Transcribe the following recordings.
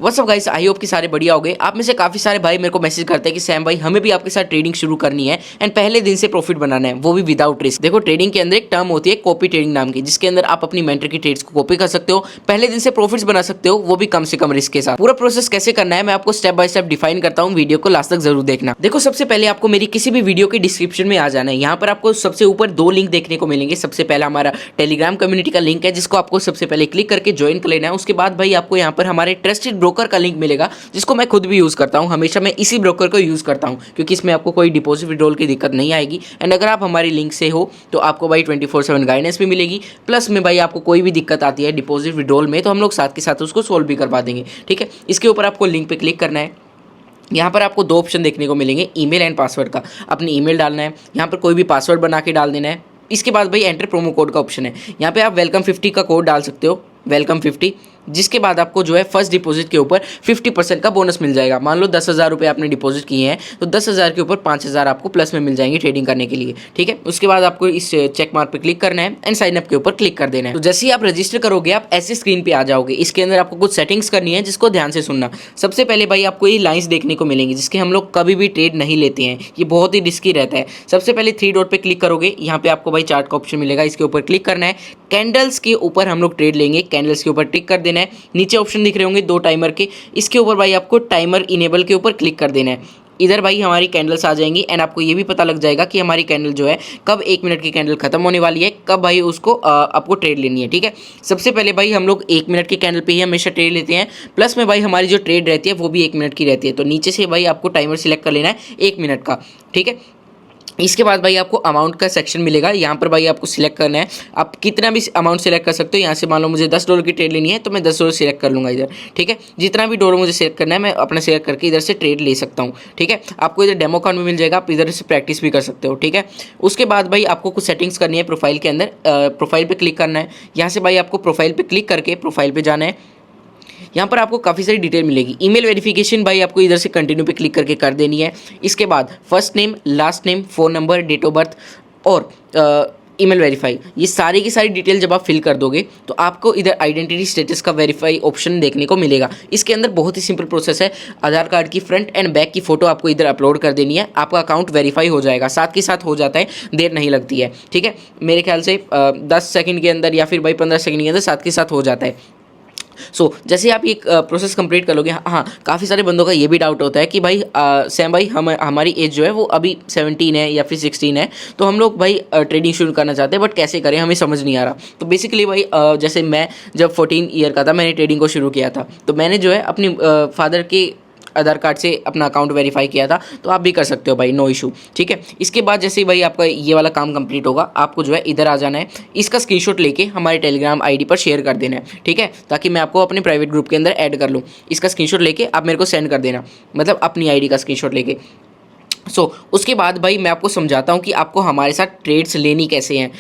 WhatsApp guys, I hope कि सारे बढ़िया हो गए। आप में से काफी सारे भाई मेरे को मैसेज करते हैं कि सैम भाई हमें भी आपके साथ ट्रेडिंग शुरू करनी है एंड पहले दिन से प्रॉफिट बनाना है, वो भी विदाउट रिस्क। देखो, ट्रेडिंग के अंदर एक टर्म होती है कॉपी ट्रेडिंग नाम की, जिसके अंदर आप अपनी मेंटर की ट्रेड्स को कॉपी कर सकते हो, पहले दिन से प्रॉफिट्स बना सकते हो, वो भी कम से कम रिस्क के साथ। पूरा प्रोसेस कैसे करना है मैं आपको स्टेप बाय स्टेप डिफाइन करता हूँ, वीडियो को लास्ट तक जरूर देखना। देखो, सबसे पहले आपको मेरी किसी भी वीडियो के डिस्क्रिप्शन में आ जाना है। यहाँ पर आपको सबसे ऊपर दो लिंक देखने को मिलेंगे। सबसे पहला हमारा टेलीग्राम कम्युनिटी का लिंक है, जिसको आपको सबसे पहले क्लिक करके ज्वाइन कर लेना है। उसके बाद भाई आपको यहाँ पर हमारे ट्रस्टेड ब्रोकर का लिंक मिलेगा, जिसको मैं खुद भी यूज़ करता हूँ। हमेशा मैं इसी ब्रोकर को यूज़ करता हूँ, क्योंकि इसमें आपको कोई डिपॉजिट विड्रॉल की दिक्कत नहीं आएगी। एंड अगर आप हमारी लिंक से हो तो आपको भाई 24/7 गाइडेंस भी मिलेगी। प्लस में भाई आपको कोई भी दिक्कत आती है डिपॉजिट विड्रॉल में, तो हम लोग साथ के साथ उसको सोल्व भी करवा देंगे। ठीक है, इसके ऊपर आपको लिंक पर क्लिक करना है। यहाँ पर आपको दो ऑप्शन देखने को मिलेंगे, ईमेल एंड पासवर्ड का। अपनी ईमेल डालना है, यहाँ पर कोई भी पासवर्ड बना के डाल देना है। इसके बाद भाई एंटर प्रोमो कोड का ऑप्शन है, यहाँ पे आप वेलकम 50 का कोड डाल सकते हो, वेलकम 50। जिसके बाद आपको जो है फर्स्ट डिपॉजिट के ऊपर 50% का बोनस मिल जाएगा। मान लो 10,000 रुपये आपने डिपॉजिट किए हैं, तो 10,000 के ऊपर 5,000 आपको प्लस में मिल जाएंगे ट्रेडिंग करने के लिए। ठीक है, उसके बाद आपको इस चेक मार्क पे क्लिक करना है एंड साइन अप के ऊपर क्लिक कर देना है। तो जैसे ही आप रजिस्टर करोगे आप ऐसी स्क्रीन पे आ जाओगे। इसके अंदर आपको कुछ सेटिंग्स करनी है, जिसको ध्यान से सुनना। सबसे पहले भाई आपको ये लाइन्स देखने को मिलेंगी, जिसके हम लोग कभी भी ट्रेड नहीं लेते हैं, ये बहुत ही रिस्की रहता है। सबसे पहले 3 डॉट पे क्लिक करोगे, यहाँ पे आपको भाई चार्ट का ऑप्शन मिलेगा, इसके ऊपर क्लिक करना है। कैंडल्स के ऊपर हम लोग ट्रेड लेंगे, कैंडल्स के ऊपर टिक कर देना है। नीचे ऑप्शन दिख रहे होंगे 2 टाइमर के, इसके ऊपर भाई आपको टाइमर इनेबल के ऊपर क्लिक कर देना है। इधर भाई हमारी कैंडल्स आ जाएंगी एंड आपको ये भी पता लग जाएगा कि हमारी कैंडल जो है कब 1 मिनट की कैंडल खत्म होने वाली है, कब भाई उसको आपको ट्रेड लेनी है। ठीक है, सबसे पहले भाई हम लोग 1 मिनट की कैंडल पे ही हमेशा ट्रेड लेते हैं। प्लस में भाई हमारी जो ट्रेड रहती है वो भी 1 मिनट की रहती है। तो नीचे से भाई आपको टाइमर सिलेक्ट कर लेना है 1 मिनट का। ठीक है, इसके बाद भाई आपको अमाउंट का सेक्शन मिलेगा। यहाँ पर भाई आपको सिलेक्ट करना है, आप कितना भी अमाउंट सिलेक्ट कर सकते हो। यहाँ से मान लो मुझे $10 की ट्रेड लेनी है, तो मैं $10 सिलेक्ट कर लूँगा इधर। ठीक है, जितना भी डॉलर मुझे सिलेक्ट करना है मैं अपना सिलेक्ट करके इधर से ट्रेड ले सकता हूँ। ठीक है, आपको इधर डेमो अकाउंट भी मिल जाएगा, आप इधर से प्रैक्टिस भी कर सकते हो। ठीक है, उसके बाद भाई आपको कुछ सेटिंग्स करनी है प्रोफाइल के अंदर। प्रोफाइल पर क्लिक करना है, यहाँ से भाई आपको प्रोफाइल पर क्लिक करके प्रोफाइल पर जाना है। यहाँ पर आपको काफ़ी सारी डिटेल मिलेगी। ईमेल वेरिफिकेशन भाई आपको इधर से कंटिन्यू पे क्लिक करके कर देनी है। इसके बाद first name, last name, phone number, date of birth और ईमेल वेरीफाई, ये सारी की सारी डिटेल जब आप फिल कर दोगे तो आपको इधर आइडेंटिटी स्टेटस का वेरीफाई ऑप्शन देखने को मिलेगा। इसके अंदर बहुत ही सिंपल प्रोसेस है, आधार कार्ड की फ्रंट एंड बैक की फ़ोटो आपको इधर अपलोड कर देनी है, आपका अकाउंट वेरीफाई हो जाएगा। साथ के साथ हो जाता है, देर नहीं लगती है। ठीक है, मेरे ख्याल से 10 सेकंड के अंदर या फिर भाई 15 सेकंड के अंदर साथ के साथ हो जाता है। जैसे आप ये प्रोसेस कंप्लीट कर लोगे। हाँ, काफ़ी सारे बंदों का ये भी डाउट होता है कि भाई सैम भाई हमारी एज जो है वो अभी 17 है या फिर 16 है, तो हम लोग भाई ट्रेडिंग शुरू करना चाहते हैं, बट कैसे करें हमें समझ नहीं आ रहा। तो बेसिकली भाई जैसे मैं जब 14 ईयर का था मैंने ट्रेडिंग को शुरू किया था, तो मैंने जो है अपनी फादर के आधार कार्ड से अपना अकाउंट वेरीफाई किया था, तो आप भी कर सकते हो भाई, नो इशू। ठीक है, इसके बाद जैसे ही भाई आपका ये वाला काम कंप्लीट होगा, आपको जो है इधर आ जाना है, इसका स्क्रीनशॉट लेके हमारे टेलीग्राम आईडी पर शेयर कर देना है। ठीक है, ताकि मैं आपको अपने प्राइवेट ग्रुप के अंदर ऐड कर लूँ। इसका स्क्रीनशॉट लेके आप मेरे को सेंड कर देना, मतलब अपनी आईडी का स्क्रीनशॉट लेके। उसके बाद भाई मैं आपको समझाता हूँ कि आपको हमारे साथ ट्रेड्स लेनी कैसे हैं।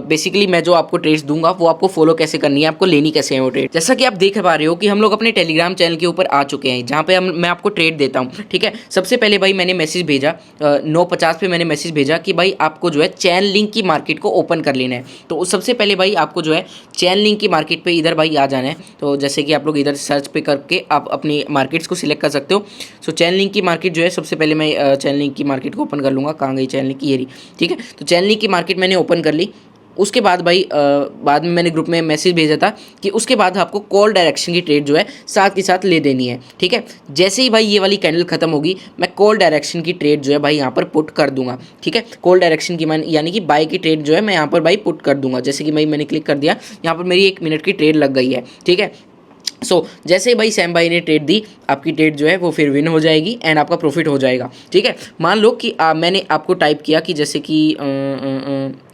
बेसिकली मैं जो आपको ट्रेड्स दूंगा वो आपको फॉलो कैसे करनी है, आपको लेनी कैसे है वो ट्रेड। जैसा कि आप देख पा रहे हो कि हम लोग अपने टेलीग्राम चैनल के ऊपर आ चुके हैं, जहाँ पे मैं आपको ट्रेड देता हूँ। ठीक है, सबसे पहले भाई मैंने मैसेज भेजा 9:50 पे मैंने मैसेज भेजा कि भाई आपको जो है चैन लिंक की मार्केट को ओपन कर लेना है। तो सबसे पहले भाई आपको जो है चैन लिंक की मार्केट पर इधर भाई आ जाना है। तो जैसे कि आप लोग इधर सर्च पे करके आप अपनी मार्केट्स को सिलेक्ट कर सकते हो। चैन लिंक की मार्केट जो है, सबसे पहले मैं चैन लिंक की मार्केट को ओपन कर लूँगा। कहाँ गई चैन लिंक की, ये रही। ठीक है, तो चैन लिंक की मार्केट मैंने ओपन कर ली। उसके बाद भाई बाद में मैंने ग्रुप में मैसेज भेजा था कि उसके बाद आपको कॉल डायरेक्शन की ट्रेड जो है साथ के साथ ले देनी है। ठीक है, जैसे ही भाई ये वाली कैंडल खत्म होगी, मैं कॉल डायरेक्शन की ट्रेड जो है भाई यहाँ पर पुट कर दूंगा। ठीक है, कॉल डायरेक्शन की यानी कि बाय की ट्रेड जो है मैं यहाँ पर भाई पुट कर दूंगा। जैसे कि भाई मैंने क्लिक कर दिया, यहाँ पर मेरी 1 मिनट की ट्रेड लग गई है। ठीक है, जैसे ही भाई सैम भाई ने ट्रेड दी, आपकी ट्रेड जो है वो फिर विन हो जाएगी एंड आपका प्रॉफिट हो जाएगा। ठीक है, मान लो कि मैंने आपको टाइप किया कि जैसे कि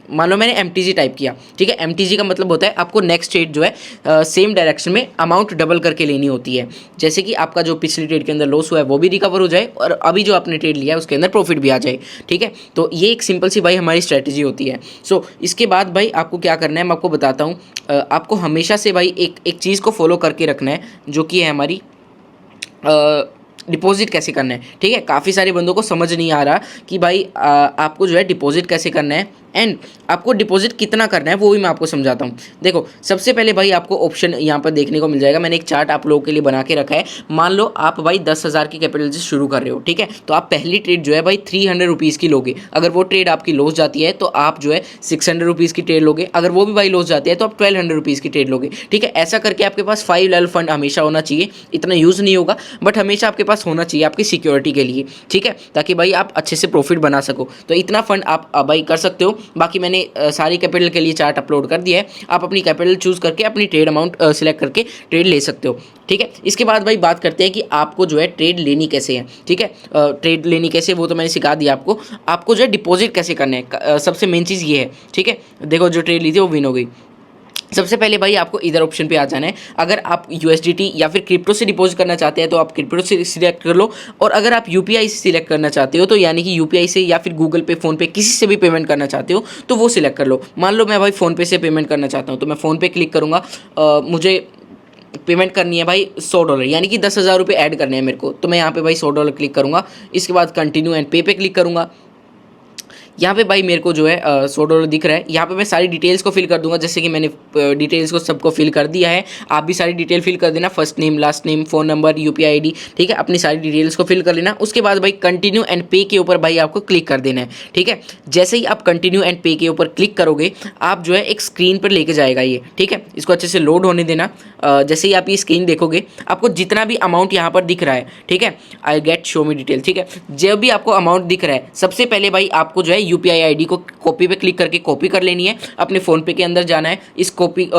मान लो मैंने MTG टाइप किया। ठीक है, MTG का मतलब होता है आपको नेक्स्ट ट्रेड जो है सेम डायरेक्शन में अमाउंट डबल करके लेनी होती है, जैसे कि आपका जो पिछली ट्रेड के अंदर लॉस हुआ है वो भी रिकवर हो जाए और अभी जो आपने ट्रेड लिया है उसके अंदर प्रॉफिट भी आ जाए। ठीक है, तो ये एक सिंपल सी भाई हमारी स्ट्रैटेजी होती है। इसके बाद भाई आपको क्या करना है मैं आपको बताता हूँ। आपको हमेशा से भाई एक चीज़ को फॉलो करके रखना है, जो कि है हमारी डिपॉजिट कैसे करना है। ठीक है, काफ़ी सारे बंदों को समझ नहीं आ रहा कि भाई आपको जो है डिपॉजिट कैसे करना है एंड आपको डिपॉजिट कितना करना है वो भी मैं आपको समझाता हूँ। देखो सबसे पहले भाई आपको ऑप्शन यहाँ पर देखने को मिल जाएगा। मैंने एक चार्ट आप लोगों के लिए बना के रखा है। मान लो आप भाई 10,000 की कैपिटल से शुरू कर रहे हो, ठीक है, तो आप पहली ट्रेड जो है भाई 300 रुपीज़ की लोगे। अगर वो ट्रेड आपकी लॉस जाती है तो आप जो है 600 रुपीज़ की ट्रेड लोगे। अगर वो भी भाई लॉस जाती है तो आप 1200 रुपीज़ की ट्रेड लोगे, ठीक है। ऐसा करके आपके पास 5 लेवल फंड हमेशा होना चाहिए। इतना यूज़ नहीं होगा बट हमेशा आपके पास होना चाहिए आपकी सिक्योरिटी के लिए, ठीक है, ताकि भाई आप अच्छे से प्रॉफिट बना सको। तो इतना फंड आप भाई कर सकते हो। बाकी मैंने सारी कैपिटल के लिए चार्ट अपलोड कर दिया है। आप अपनी कैपिटल चूज़ करके अपनी ट्रेड अमाउंट सिलेक्ट करके ट्रेड ले सकते हो, ठीक है। इसके बाद भाई बात करते हैं कि आपको जो है ट्रेड लेनी कैसे है, ठीक है। ट्रेड लेनी कैसे वो तो मैंने सिखा दिया आपको। आपको जो है डिपॉजिट कैसे करना है, सबसे मेन चीज़ ये है, ठीक है। देखो जो ट्रेड ली थी वो विन हो गई। सबसे पहले भाई आपको इधर ऑप्शन पे आ जाना है। अगर आप USDT या फिर क्रिप्टो से डिपॉजिट करना चाहते हैं तो आप क्रिप्टो से सिलेक्ट कर लो, और अगर आप UPI से सिलेक्ट करना चाहते हो तो यानी कि UPI से या फिर गूगल पे, फ़ोन पे, किसी से भी पेमेंट करना चाहते हो तो वो सिलेक्ट कर लो। मान लो मैं भाई फ़ोन पे से पेमेंट करना चाहता हूँ तो मैं फ़ोन पे क्लिक करूँगा। मुझे पेमेंट करनी है भाई $100 यानी कि 10,000 रुपये ऐड करने हैं मेरे को, तो मैं यहाँ पे भाई $100 क्लिक करूँगा। इसके बाद कंटिन्यू एंड पे क्लिक करूँगा। यहाँ पे भाई मेरे को जो है $100 दिख रहा है। यहाँ पे मैं सारी डिटेल्स को फिल कर दूंगा, जैसे कि मैंने डिटेल्स को सबको फिल कर दिया है। आप भी सारी डिटेल फिल कर देना, first name, last name, phone number, UPI ID, ठीक है। अपनी सारी डिटेल्स को फिल कर लेना। उसके बाद भाई कंटिन्यू एंड पे के ऊपर भाई आपको क्लिक कर देना है, ठीक है। जैसे ही आप कंटिन्यू एंड पे के ऊपर क्लिक करोगे आप जो है एक स्क्रीन पर लेके जाएगा ये, ठीक है। इसको अच्छे से लोड होने देना। जैसे ही आप ये स्क्रीन देखोगे आपको जितना भी अमाउंट यहाँ पर दिख रहा है, ठीक है, I get show me detail, ठीक है। जब भी आपको अमाउंट दिख रहा है सबसे पहले भाई आपको जो है UPI ID को कॉपी पे क्लिक करके कॉपी कर लेनी है। अपने फ़ोन पे के अंदर जाना है, इस कॉपी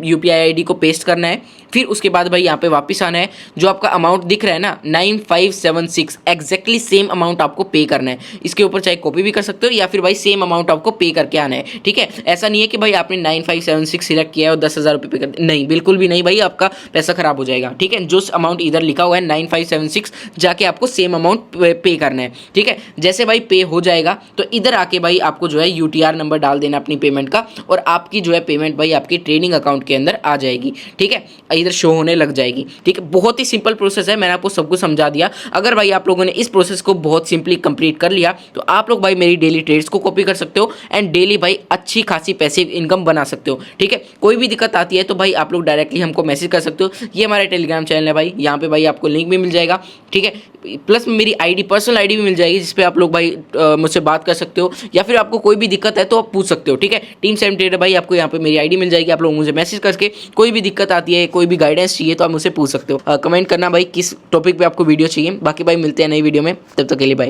UPI ID को पेस्ट करना है। फिर उसके बाद भाई यहाँ पे वापस आना है। जो आपका अमाउंट दिख रहा है ना 9576, एग्जैक्टली सेम अमाउंट आपको पे करना है। इसके ऊपर चाहे कॉपी भी कर सकते हो या फिर भाई सेम अमाउंट आपको पे करके आना है, ठीक है। ऐसा नहीं है कि भाई आपने 9576 सिलेक्ट किया है और 10,000 रुपये पे कर, नहीं, बिल्कुल भी नहीं भाई, आपका पैसा खराब हो जाएगा, ठीक है। जो अमाउंट इधर लिखा हुआ है 9576 जाके आपको सेम अमाउंट पे करना है, ठीक है। जैसे भाई पे हो जाएगा तो इधर आके भाई आपको जो है UTR नंबर डाल देना अपनी पेमेंट का, और आपकी जो है पेमेंट भाई आपकी ट्रेडिंग अकाउंट के अंदर आ जाएगी, ठीक है, इधर शो होने लग जाएगी, ठीक है। बहुत ही सिंपल प्रोसेस है, मैंने आपको सब कुछ समझा दिया। अगर भाई आप लोगों ने इस प्रोसेस को बहुत सिंपली कंप्लीट कर लिया तो आप लोग भाई मेरी डेली ट्रेड्स को कॉपी कर सकते हो एंड डेली भाई अच्छी खासी पैसिव इनकम बना सकते हो, ठीक है। कोई भी दिक्कत आती है तो भाई आप लोग डायरेक्टली हमको मैसेज कर सकते हो। ये हमारा टेलीग्राम चैनल है भाई, यहाँ पे भाई आपको लिंक भी मिल जाएगा, ठीक है। प्लस मेरी ID, पर्सनल ID भी मिल जाएगी जिसपे आप लोग भाई मुझसे बात कर सकते हो, या फिर आपको कोई भी दिक्कत है तो आप पूछ सकते हो, ठीक है। टीम 7 ट्रेडर भाई, आपको यहाँ पे मेरी ID मिल जाएगी। आप लोग मुझे मैसेज करके कोई भी दिक्कत आती है, कोई भी गाइडेंस चाहिए तो आप मुझसे पूछ सकते हो। कमेंट करना भाई किस टॉपिक पे आपको वीडियो चाहिए। बाकी भाई मिलते हैं नई वीडियो में, तब तक के लिए बाय।